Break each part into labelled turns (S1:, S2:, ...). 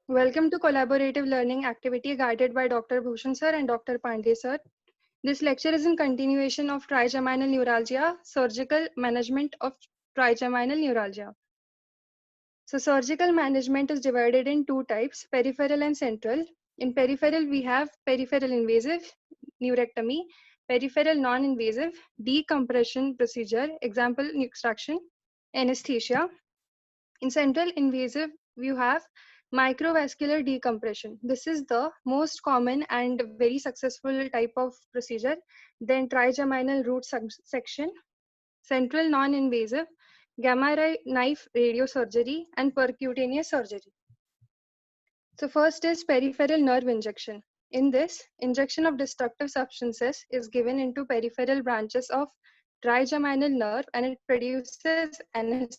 S1: Welcome to collaborative learning activity guided by Dr. Bhushan sir and Dr. Pandey sir. This lecture is in continuation of trigeminal neuralgia, surgical management of trigeminal neuralgia. So surgical management is divided in two types, peripheral and central. In peripheral, we have peripheral invasive, neurectomy, peripheral non-invasive, decompression procedure, example extraction, anesthesia. In central invasive, you have microvascular decompression. This is the most common and very successful type of procedure. Then trigeminal root section, central non-invasive, gamma ray knife radiosurgery, and percutaneous surgery. So first is peripheral nerve injection. In this, injection of destructive substances is given into peripheral branches of trigeminal nerve and it produces anesthesia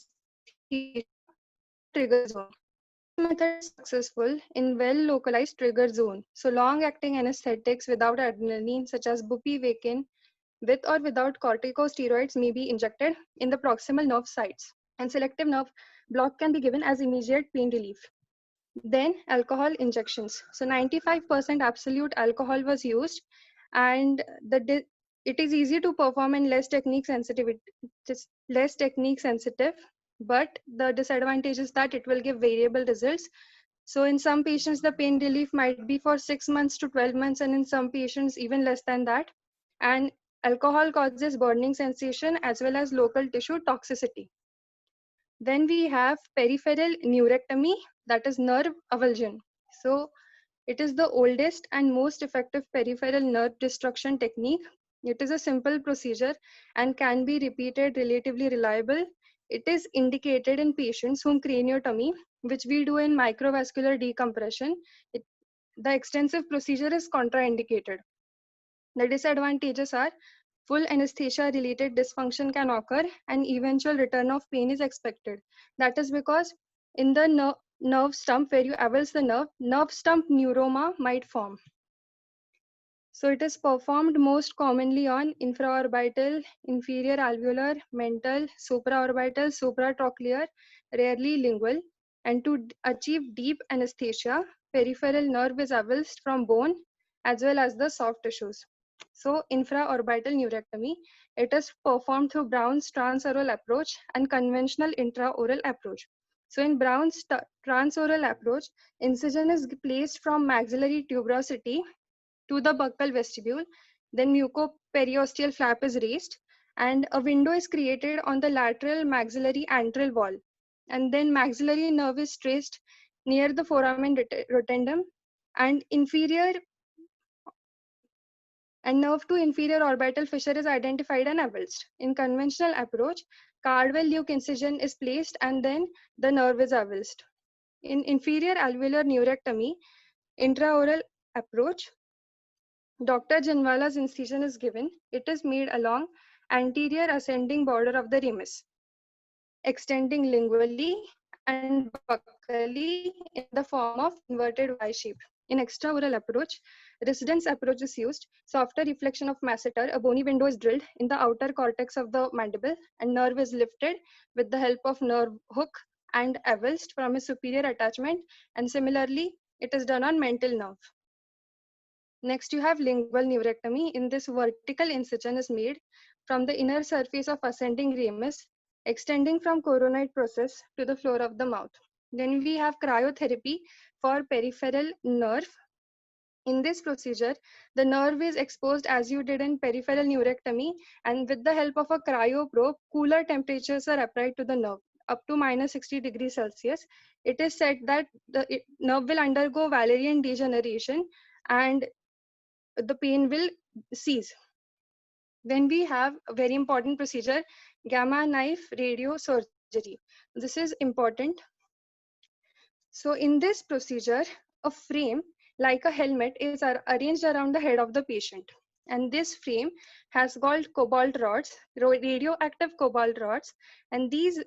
S1: in the trigger zone. This method is successful in well-localized trigger zone. So long-acting anesthetics without adrenaline such as bupivacaine with or without corticosteroids may be injected in the proximal nerve sites. And selective nerve block can be given as immediate pain relief. Then alcohol injections. So 95% absolute alcohol was used and it is easy to perform and less technique sensitive, but the disadvantage is that it will give variable results. So in some patients, the pain relief might be for 6 months to 12 months, and in some patients, even less than that. And alcohol causes burning sensation as well as local tissue toxicity. Then we have peripheral neurectomy, that is nerve avulsion. So it is the oldest and most effective peripheral nerve destruction technique. It is a simple procedure and can be repeated relatively reliable. It is indicated in patients whom craniotomy, which we do in microvascular decompression, the extensive procedure is contraindicated. The disadvantages are full anesthesia related dysfunction can occur and eventual return of pain is expected. That is because in the nerve stump where you avulse the nerve stump neuroma might form. So it is performed most commonly on infraorbital, inferior alveolar, mental, supraorbital, supratrochlear, rarely lingual. And to achieve deep anesthesia, peripheral nerve is avulsed from bone as well as the soft tissues. So infraorbital neurectomy, it is performed through Brown's transoral approach and conventional intraoral approach. So in Brown's transoral approach, incision is placed from maxillary tuberosity to the buccal vestibule, then mucoperiosteal flap is raised, and a window is created on the lateral maxillary antral wall. And then maxillary nerve is traced near the foramen rotundum, and nerve to inferior orbital fissure is identified and avulsed. In conventional approach, Cardwell Luke incision is placed and then the nerve is avulsed. In inferior alveolar neurectomy, intraoral approach, Dr. Janwala's incision is given. It is made along anterior ascending border of the ramus, extending lingually and buccally in the form of inverted Y shape. In extraoral approach, residence approach is used. Softer reflection of masseter, a bony window is drilled in the outer cortex of the mandible and nerve is lifted with the help of nerve hook and avulsed from a superior attachment, and similarly, it is done on mental nerve. Next, you have lingual neurectomy. In this, vertical incision is made from the inner surface of ascending ramus, extending from coronoid process to the floor of the mouth. Then we have cryotherapy for peripheral nerve. In this procedure, the nerve is exposed as you did in peripheral neurectomy, and with the help of a cryoprobe, cooler temperatures are applied to the nerve up to minus 60 degrees Celsius. It is said that the nerve will undergo Wallerian degeneration and the pain will cease. Then we have a very important procedure, gamma knife radiosurgery. This is important. So in this procedure, a frame like a helmet is arranged around the head of the patient. And this frame has called cobalt rods, radioactive cobalt rods. And these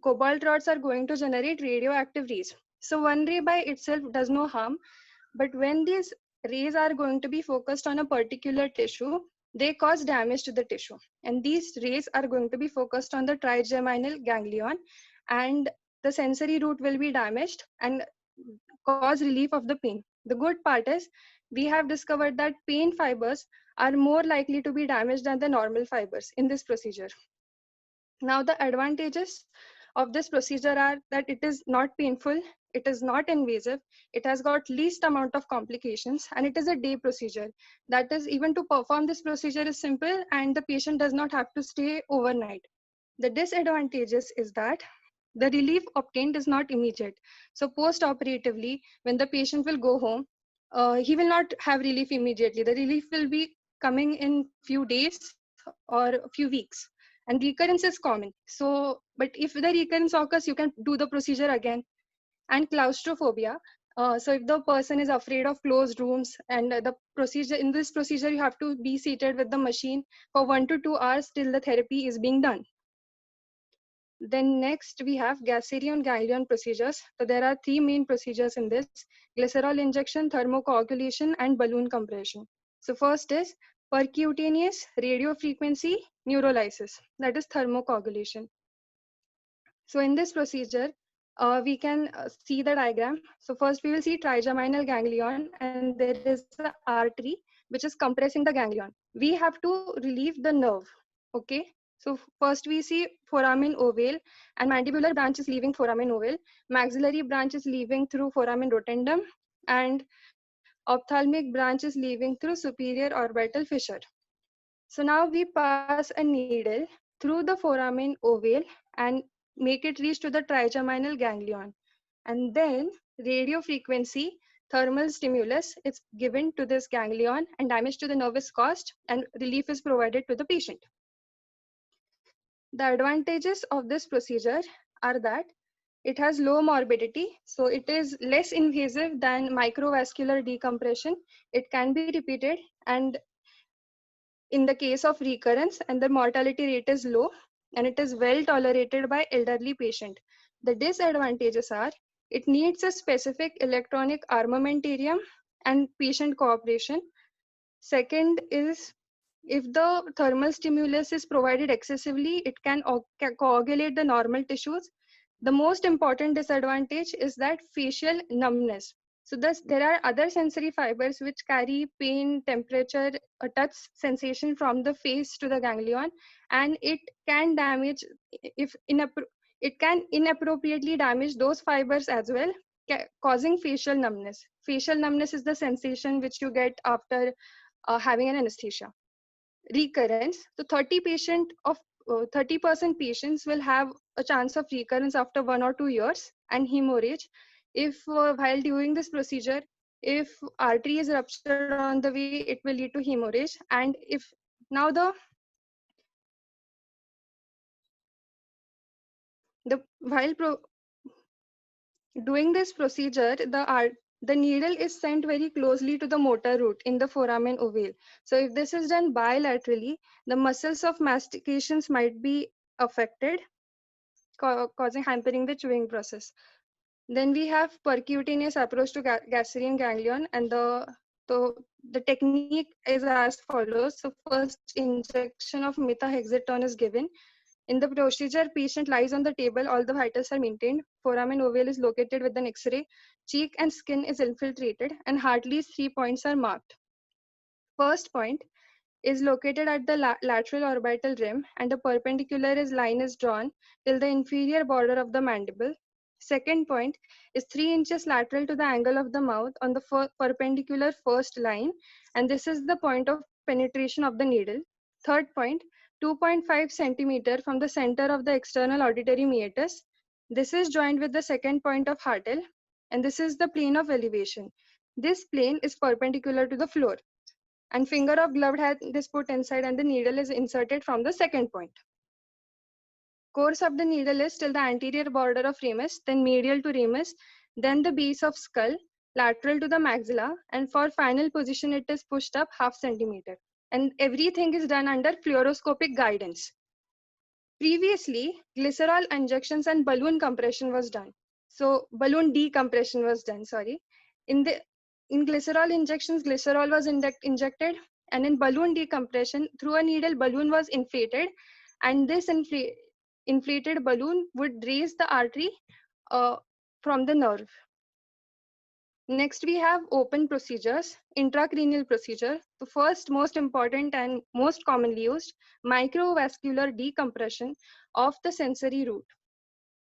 S1: cobalt rods are going to generate radioactive rays. So one ray by itself does no harm, but when these rays are going to be focused on a particular tissue, they cause damage to the tissue. And these rays are going to be focused on the trigeminal ganglion, and the sensory root will be damaged, and cause relief of the pain. The good part is we have discovered that pain fibers are more likely to be damaged than the normal fibers in this procedure. Now, the advantages of this procedure are that it is not painful, it is not invasive, it has got least amount of complications, and it is a day procedure. That is, even to perform this procedure is simple and the patient does not have to stay overnight. The disadvantages is that the relief obtained is not immediate. So post-operatively, when the patient will go home, he will not have relief immediately. The relief will be coming in few days or a few weeks. And recurrence is common. So, but if the recurrence occurs, you can do the procedure again. And claustrophobia. So if the person is afraid of closed rooms and the procedure, in this procedure, you have to be seated with the machine for 1 to 2 hours till the therapy is being done. Then next we have Gasserian ganglion procedures. So there are three main procedures in this: glycerol injection, thermocoagulation, and balloon compression. So first is percutaneous radiofrequency neurolysis, that is thermocoagulation. So in this procedure, we can see the diagram. So first we will see trigeminal ganglion, and there is an artery which is compressing the ganglion. We have to relieve the nerve, okay? So first we see foramen ovale and mandibular branch is leaving foramen ovale, maxillary branch is leaving through foramen rotundum, and ophthalmic branch is leaving through superior orbital fissure. So now we pass a needle through the foramen ovale and make it reach to the trigeminal ganglion. And then radio frequency thermal stimulus is given to this ganglion and damage to the nerve is caused and relief is provided to the patient. The advantages of this procedure are that it has low morbidity, so it is less invasive than microvascular decompression. It can be repeated, and in the case of recurrence, and the mortality rate is low, and it is well tolerated by elderly patient. The disadvantages are it needs a specific electronic armamentarium and patient cooperation. Second is if the thermal stimulus is provided excessively, it can coagulate the normal tissues. The most important disadvantage is that facial numbness. So thus, there are other sensory fibers which carry pain, temperature, a touch sensation from the face to the ganglion, and it can damage if it can inappropriately damage those fibers as well, causing facial numbness. Facial numbness is the sensation which you get after having an anesthesia. Recurrence, so 30% patients will have a chance of recurrence after 1 or 2 years, and hemorrhage if while doing this procedure, if artery is ruptured on the way, it will lead to hemorrhage. And if now the while doing this procedure, the needle is sent very closely to the motor root in the foramen ovale. So if this is done bilaterally, the muscles of mastications might be affected, causing hampering the chewing process. Then we have percutaneous approach to Gasserian ganglion, and the technique is as follows. So first injection of methotrexate is given. In the procedure, patient lies on the table, all the vitals are maintained, foramen ovale is located with an X-ray, cheek and skin is infiltrated, and Hartley's 3 points are marked. First point is located at the lateral orbital rim, and a perpendicular line is drawn till the inferior border of the mandible. Second point is 3 inches lateral to the angle of the mouth on the perpendicular first line, and this is the point of penetration of the needle. Third point, 2.5 centimeter from the center of the external auditory meatus. This is joined with the second point of Hartel, and this is the plane of elevation. This plane is perpendicular to the floor, and finger of gloved hand is put inside and the needle is inserted from the second point. Course of the needle is till the anterior border of ramus, then medial to ramus, then the base of skull, lateral to the maxilla, and for final position it is pushed up half centimeter. And everything is done under fluoroscopic guidance. Previously, glycerol injections and balloon compression was done. So balloon decompression was done, sorry. In glycerol injections, glycerol was injected, and in balloon decompression, through a needle, balloon was inflated, and this inflated balloon would raise the artery uh, from the nerve. Next, we have open procedures, intracranial procedure. The first most important and most commonly used, microvascular decompression of the sensory root.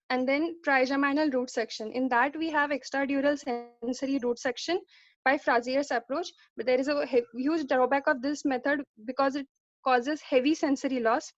S1: And then trigeminal root section. In that, we have extradural sensory root section by Frazier's approach. But there is a huge drawback of this method because it causes heavy sensory loss.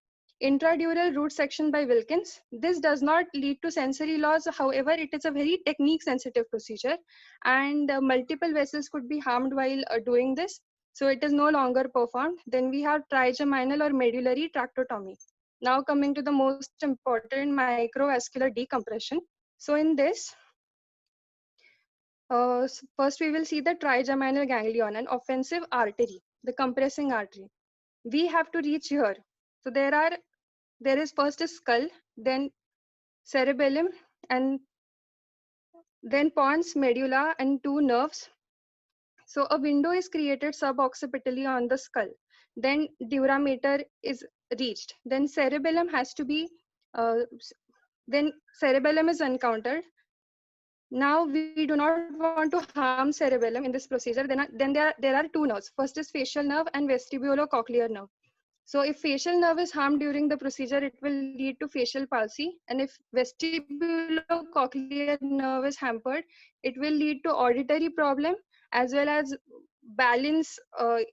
S1: Intradural root section by Wilkins. This does not lead to sensory loss. However, it is a very technique sensitive procedure and multiple vessels could be harmed while doing this. So it is no longer performed. Then we have trigeminal or medullary tractotomy. Now coming to the most important, microvascular decompression. So in this, first we will see the trigeminal ganglion, an offensive artery, the compressing artery. We have to reach here. So there is first a skull, then cerebellum, and then pons, medulla, and two nerves. So a window is created suboccipitally on the skull. Then dura mater is reached. Then cerebellum has to be, then cerebellum is encountered. Now we do not want to harm cerebellum in this procedure. There are two nerves. First is facial nerve and vestibulocochlear nerve. So if facial nerve is harmed during the procedure, it will lead to facial palsy. And if vestibulocochlear nerve is hampered, it will lead to auditory problem as well as balance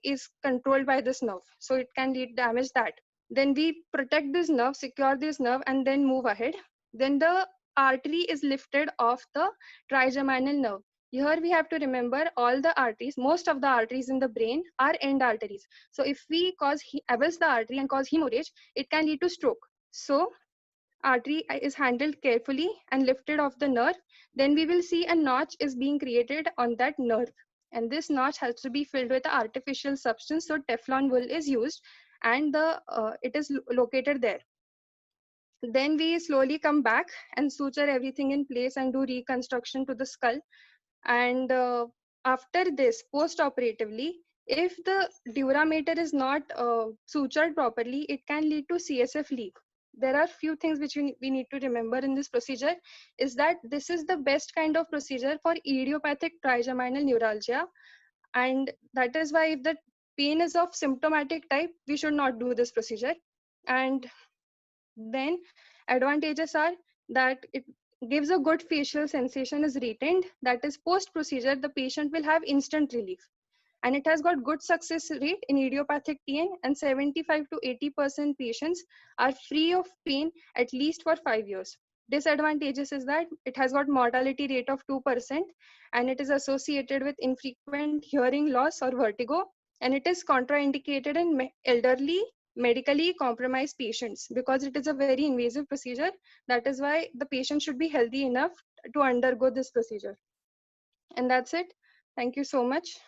S1: is controlled by this nerve. So it can lead damage that. Then we protect this nerve, secure this nerve, and then move ahead. Then the artery is lifted off the trigeminal nerve. Here we have to remember all the arteries, most of the arteries in the brain are end arteries. So if we avulse the artery and cause hemorrhage, it can lead to stroke. So artery is handled carefully and lifted off the nerve. Then we will see a notch is being created on that nerve. And this notch has to be filled with an artificial substance. So Teflon wool is used and it is located there. Then we slowly come back and suture everything in place and do reconstruction to the skull. And after this, post-operatively, if the dura mater is not sutured properly, it can lead to CSF leak. There are few things which we need to remember in this procedure is that this is the best kind of procedure for idiopathic trigeminal neuralgia. And that is why if the pain is of symptomatic type, we should not do this procedure. And then advantages are that it gives a good facial sensation is retained. That is post procedure, the patient will have instant relief. And it has got good success rate in idiopathic TN, and 75 to 80% patients are free of pain at least for 5 years. Disadvantages is that it has got mortality rate of 2% and it is associated with infrequent hearing loss or vertigo, and it is contraindicated in elderly medically compromised patients because it is a very invasive procedure. That is why the patient should be healthy enough to undergo this procedure. And that's it. Thank you so much.